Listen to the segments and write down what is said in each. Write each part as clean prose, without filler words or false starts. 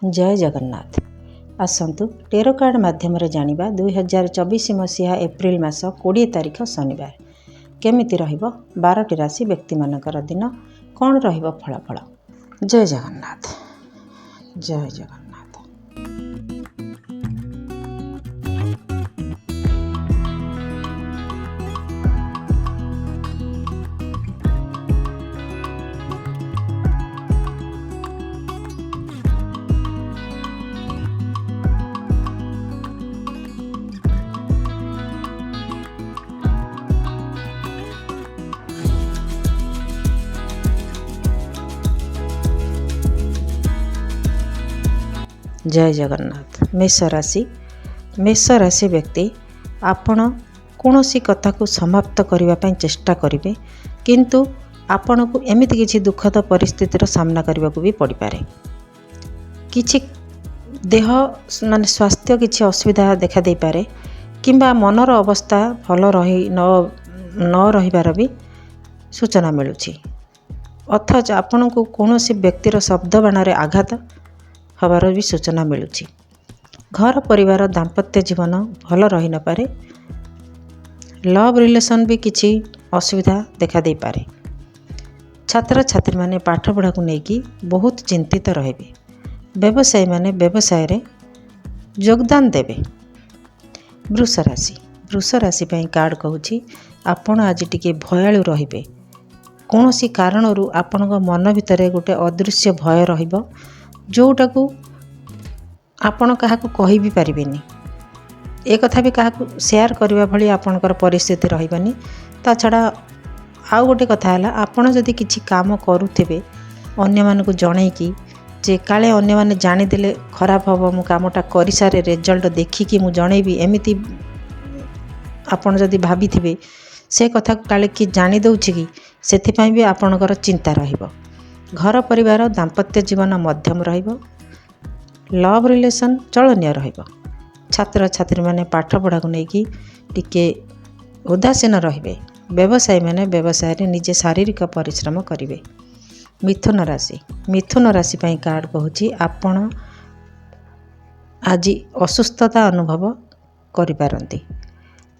जय Jagannath. आसतु tarot card माध्यम जानिबा 2024 मसीहा एप्रिल मास 20 तारिख शनिवार केमिति रहिबो 12टी राशि व्यक्ति मानकर दिन कौन रहिबो फलाफल। जय जगन्नाथ। जय जगन्नाथ। जय जगन्नाथ। मेष राशि व्यक्ति आपण कौनसी कथा को समाप्त करने चेष्टा करेंगे किंतु आपण को एमती किसी दुखद परिस्थितिर सामना करने को भी पड़ पारे। किछि देह मान स्वास्थ्य किछि असुविधा देखा दे पारे किंबा मनर अवस्था भल रही न रहिबार भी सूचना मिलुछि। अथच आपण को कौनसी व्यक्तिर शब्द बाण आघात हबार भी सूचना मिलुछि। घर परिवार दाम्पत्य जीवन भल रही न पारे। लव रिलेशन भी किछि असुविधा देखा दे पारे। छात्र छात्री माने पाठ पढ़ा को लेकिन बहुत चिंतित रहे। व्यवसायी माने व्यवसाय रे योगदान देवे। वृष राशि पई कार्ड कहूछि आपण आज टिके भयालु रहिबे। कौनसी कारणरू आपण मन भितर गोटे अदृश्य भय रहिबो जोटा को आपण क्या कहि भी पारिबेनी। एक कथा भी क्या शेयर करबा भली आपणकर परिस्थिति रहिबानी। ता छड़ा आउ गोटे कथा है आपण जदि किछि काम करूथिबे अन्य मानकु जणैकी जे काले अन्य माने जानिदेले खराब हबो मु कामटा करि सारे रिजल्ट देखिकी मु जणैबी एमिति आपण जदि भाबिथिबे से कथा काले कि जानि दउछि कि सेथिपई भी आपणकर चिंता रहिबो। घर परिवार दाम्पत्य जीवन मध्यम रहिबो। लव रिलेशन चलनीय रहिबो। छात्र छात्री माने पाठ पढ़ा को लेकिन टिके उदासीन रहिबे। व्यवसायी माने व्यवसाय रे निजे शारीरिक परिश्रम करिवे। मिथुन राशि पई कार्ड कहूछि आपण आज असुस्थता अनुभव करि पारंती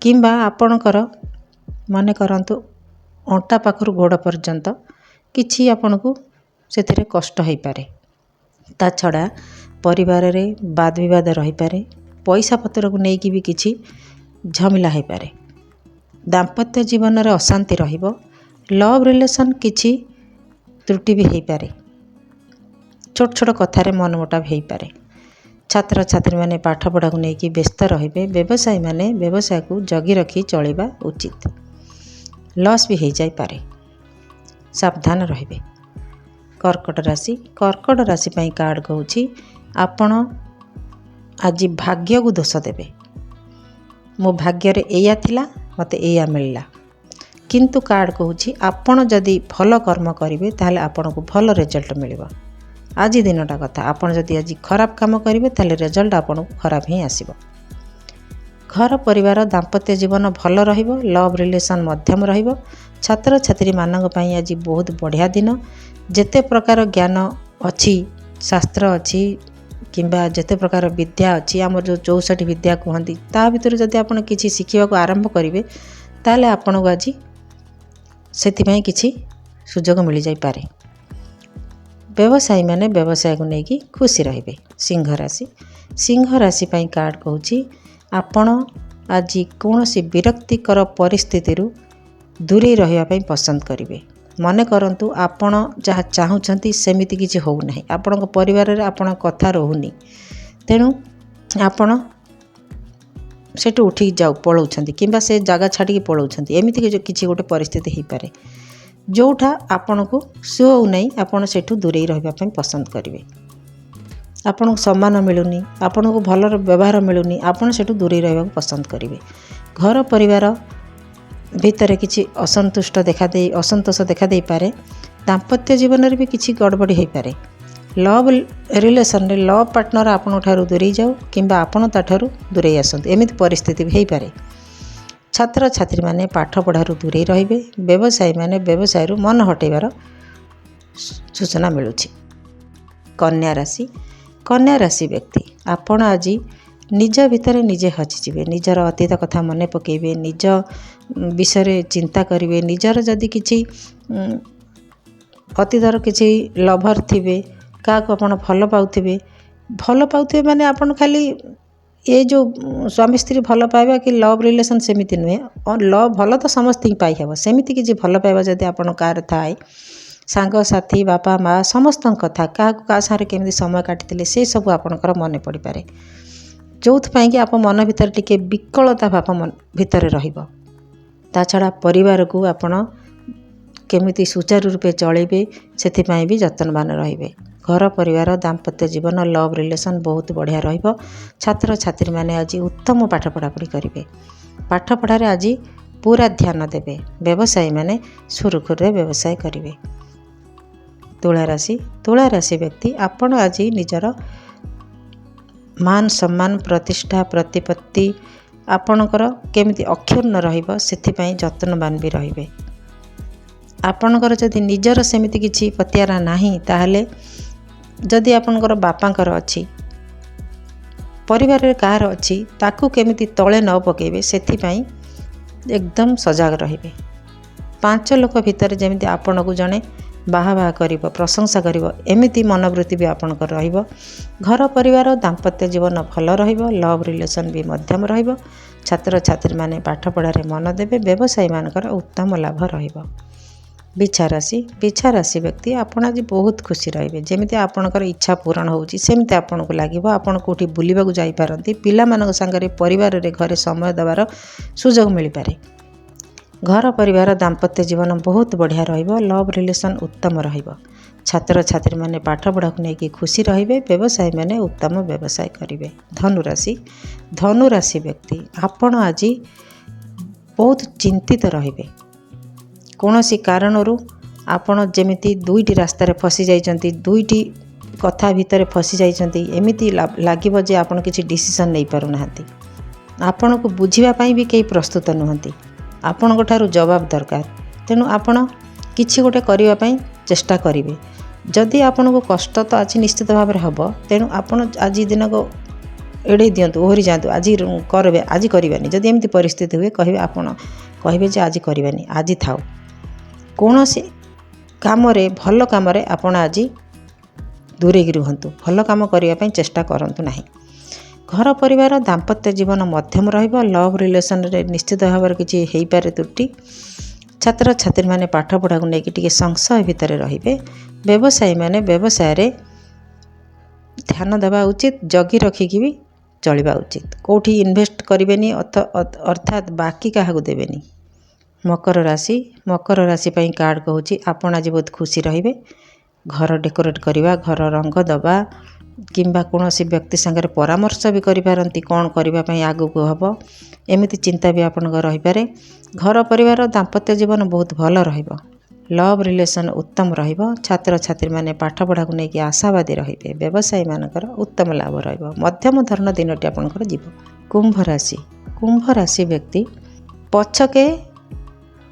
किंबा आपणकर माने करंतु अंटा पाखरु गोड़ पर्यंत किछि आपण को सेथिरे कष्ट होई पारे। ता छड़ा परिवार रे वाद विवाद रही पारे। पैसा पत्र को लेकिन भी किछि झमेला हो पारे। दाम्पत्य जीवन रे अशांति रहिबो। लव रिलेशन किछि त्रुटि भी हो पारे। छोट छोट कथार मनमुटाव हो पारे। छात्र छात्री माने पाठ पढ़ा को लेकिन व्यस्त रहिबे। व्यवसायी माने व्यवसाय को जगी रखी चलिबा उचित। लॉस भी हो जाई पारे। सावधान रहिबे। कर्कट राशि पई कार्ड कहूछि आपण आज भाग्य को दोष देवे। मो भाग्य रे एया थिला मते एया मिलला किंतु कार्ड कहूछि आपण जदि भल कर्म करिवे ताहले आपण को भल रिजल्ट मिलिबो। आज दिनटा कथा आपण जदि आज खराब काम करिवे ताहले रिजल्ट आपण को खराब ही आसीबो। घर परिवार दाम्पत्य जीवन भल रहिबो। लव रिलेशन मध्यम रहिबो। छात्र छात्री मानक पई आज बहुत बढ़िया दिन। जेते प्रकार ज्ञान अच्छी शास्त्र अच्छी किंबा जेते प्रकार विद्या अच्छी आम जो 64 विद्या कहती ता भीतर जदि आपण किछि शिखिबा को आरंभ करिवे ताले आपण को आज सेथिपई किछि सुजोग मिल जाई पारे। व्यवसायी माने व्यवसाय को लेकिन खुशी रहिबे। सिंह राशि पई कार्ड कहूछि आपण आज कौनसी विरक्तिकर परिस्थिति दूरे रहिबा पई पसंद करिवे। मने करंतु आपण जहाँ चाहूँगी सेमिति किछि हो नाही। आपण परिवार रे आपण कथा रहुनी तेणु आपण सेठु उठी जाऊ पळौछंती किंबा से जगह छाड़ी पळौछंती एमिति किछि गोटे परिस्थिति हो पारे जोठा आपण को सुहो नहीं। आपण सेठु दूरे रहिबा पई पसंद करिवे। आपण को सम्मान मिलुनी आपण को भल व्यवहार मिलुनी आपण सेठु दूरे रहिबा पसंद करिवे। घर परिवार भीतर किछि असंतोष देखा दे पारे। दाम्पत्य जीवन रे भी किछि गड़बड़ी हो पारे। लव रिलेशन रे लव पार्टनर आपण ठारू दूरे जाऊ किंबा आपण ताठारू दूरे आसंत एमिति परिस्थिति भी हो पारे। छात्र छात्री माने पाठ पढ़ारू दूरे रहिबे। व्यवसायी माने व्यवसाय मन हटेबार सूचना मिलुछि। कन्या कन्या राशि व्यक्ति आपण आज निज भितर निजे हजिଯିवे निजर अतीत कथा मन पकेबे निज विषय चिंता करेंगे निजर जदि किसी अतीतर किसी लभर थे क्या आपण भल पाथे माने आपण खाली ये जो स्वामी स्त्री भल पाइबा कि लव रिलेशन सेमिति नुहे लव भल तो समस्त पाई हे सेमिति किसी भल पाइबा जदि आपण कार थाए सांग साथी बापा माँ समस्त कथा क्या सारे केमी समय काटी से सब आपणकर मन पड़ पारे जो कि आप मन भीतर टिके विकलता भाव मन भितर रहिबो ता छड़ा परिवार को आपण केमिति सुचारू रूपे चलेबे सेथिपाई भी जतनवान रहिबे। घर परिवार दाम्पत्य जीवन लव रिलेशन बहुत बढ़िया रहिबो। छात्र छात्री माने आज उत्तम पाठ पढ़ापढ़ी करेंगे पाठ पढ़ार आज पूरा ध्यान देवे व्यवसायी माने सुरुखुरे व्यवसाय करेंगे। तुला राशि व्यक्ति आपण आज निजर मान सम्मान प्रतिष्ठा प्रतिपत्ति आपणकर केमिति अक्षुण्ण रहिबो सेथिपाई जतनवान भी रहिबे। आपणकर जदि निजर सेमिति किछि पतियारा नाही ताहले जदि आपणकर बापांकर अछि परिवार रे कार अछि ताकू केमिति तळे न पकेबे सेथिपाई एकदम सजग रहिबे। 5 लोक भितर जेमिति आपणकू जणे बाहा करिबो प्रशंसा करिबो एमिति मनोवृत्ति भी आपणकर रहिबो। घर परिवार दाम्पत्य जीवन भल रहिबो लव रिलेशन भी मध्यम रहिबो। छात्र छात्री माने पाठ पढ़ारे मन देबे व्यवसायी मानकर उत्तम लाभ रहिबो। बिछा राशि व्यक्ति आपण आज बहुत खुशी रहिबे जेमिति आपणकर इच्छा पूरण होउची सेमिति आपणकू लागिबो। आपण कोठी बुलिबाकू जाई पारंती पिला मानक संगरे परिवार रे घरे समय देवार सुजोग मिल पारे। घर परिवार दाम्पत्य जीवन बहुत बढ़िया रहिबो लव रिलेशन उत्तम रहिबो। छात्र छात्री माने पाठ पढ़ा को लेकिन खुशी रहिबे व्यवसायी माने उत्तम व्यवसाय करिवे। धनु राशि व्यक्ति आपण आज बहुत चिंतित रहिबे कौनसी कारणरू आपण जेमिति दुईटी रास्तार फसी जाइछंती दुईटी कथा भितर फसी जाइछंती एमिति लागिबो जे आपण किछि डिसिजन नै पारु नाहंती आपण को बुझिबा पई भी केही प्रस्तुत नुहंती आपण ठारू जवाब दरकार तेणु आपण किछि गोटे करिबा पई चेष्टा करिवे। जदि आपण को कष्ट तो आज निश्चित भाव में हम तेणु आपण आज दिन को एड़े दिंतु ओहरी जातु आज करबे आज करबानी जदि एमती परिस्थिति हुए कहे आपण कहे जे आज करबानी आज थाओ कौन से काम भल कम आपण आज दूरे रुहतु भल कम करने चेष्टा करंतु नहीं। घर परिवार दाम्पत्य जीवन मध्यम रहिबो लव रिलेशन रे निश्चित भाव में किसी हो पारे त्रुटि। छात्र छात्री माने पाठ पढ़ा को लेकिन टिके संशय भितर रहिबे। व्यवसायी माने व्यवसाय रे ध्यान देवा उचित जगी रखिकी भी चलवा उचित कोठी इन्वेस्ट करेनि अर्थात बाकी क्या देवेनि। मकर राशि पई कार्ड कहूँ आपण आज बहुत खुशी रहिबे। घर डेकोरेट करवा घर रंग दबा किंबा कौनसी व्यक्ति संगे परामर्श भी करिपारंती कौन करने आगू को हम एमिति चिंता भी आपण रही पारे। घर परिवार दाम्पत्य जीवन बहुत भल रहिबो लव रिलेशन उत्तम रहिबो। छात्र छात्री माने पाठ पढ़ा को लेकिन आशावादी रहिबे व्यवसायी मानकर उत्तम लाभ रहिबो। मध्यम धरण दिनटी आपनकर जीव। कुंभ राशि व्यक्ति पछके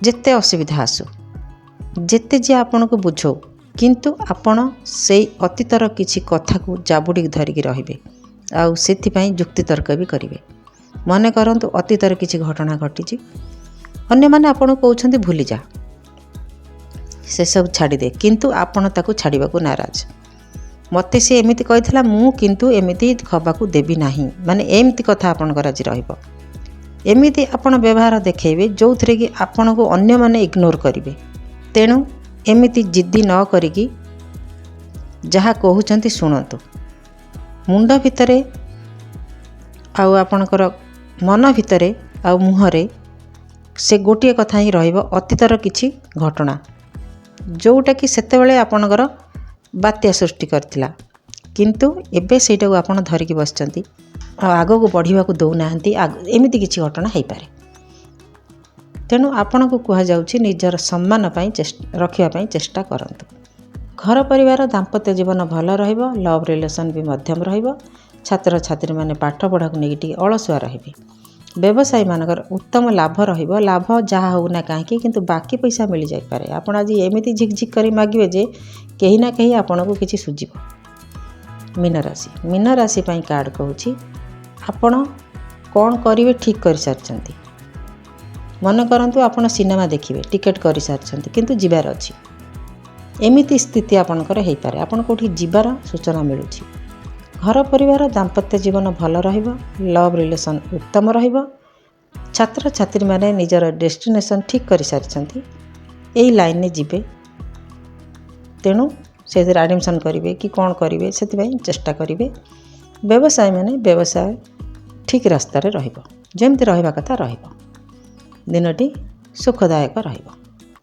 जेते असुविधा आसु जेते जे आपण को बुझो किंतु आपण से अतीतर किछि कथा को जाबुड़ी धरिकी रहिबे आउ सेथिपाई जुक्ति तर्क भी करिवे। मने करंतु अतीतर किछि घटना घटिछि अन्य माने आपण कहउछंती भूली जा से सब छाड़ी दे किंतु आपण ताकू छाड़ीबा को नाराज मते से एमिति कहितला मु किंतु एमिति खबाकू देबी नाही माने एमिति कथा आपण कराजी रहिबो। एमिति आपण व्यवहार देखेबे जो थरे कि आपण को अन्य माने इग्नोर करिवे तेणु एमिति जिद्दी न करिकी जहा कहउछंती सुनंतु मुंड भितरे आउ आपणकर मन भितरे आउ मुहरे से गोटे कथा ही रहिबो अतीतर किछि घटना जोटा कि सेतेबेले आपणकर बात्या सृष्टि करथिला किंतु एबे सेटा को आपण धरिकी बसचंती आगो को बढ़िबा को दउ नाहंती एमिति किछि घटना हेइ पारे। तेणु आपण को कहा जाउछि निजर सम्मान पई रखिया पई चेष्टा करंतु। घर परिवार दाम्पत्य जीवन भल रहिबो लव रिलेशन भी मध्यम रहिबो। छात्र छात्री माने पाठ पढ़ा को लेकिन टिके अलसुआ रहिबे। व्यवसायी मानकर उत्तम लाभ रहिबो लाभ जहाँ होना कहीं किंतु बाकी पैसा मिल जाई पारे। आपण आज एमिति झिकझिक करी मागिबे जे कहीं ना कहीं आपण को किछि सुझिबो मीन राशि मीन राशि पाई कार्ड कहूँ आपण कौन करेंगे ठीक कर सारी मन करंतु आपण सिनेमा देखिए टिकेट कर सारी किंतु जीवार अच्छी एमिती स्थिति आपणकर हो पारे आपण कोठी जीवार सूचना मिलूँ घर परिवार दाम्पत्य जीवन भल रहिबो लव रिलेशन उत्तम रहिबो छात्र छात्री माने निजर डेस्टिनेशन ठीक कर सारी यही लाइन में जीवे तेणु से एडमिशन करेंगे कि कौन करेंगे से चेष्टा करेंगे व्यवसाय माने व्यवसाय ठीक रास्तार रहिबो जेमती रहिबा कथा रहिबो दिनटी सुखदायक रहिबो।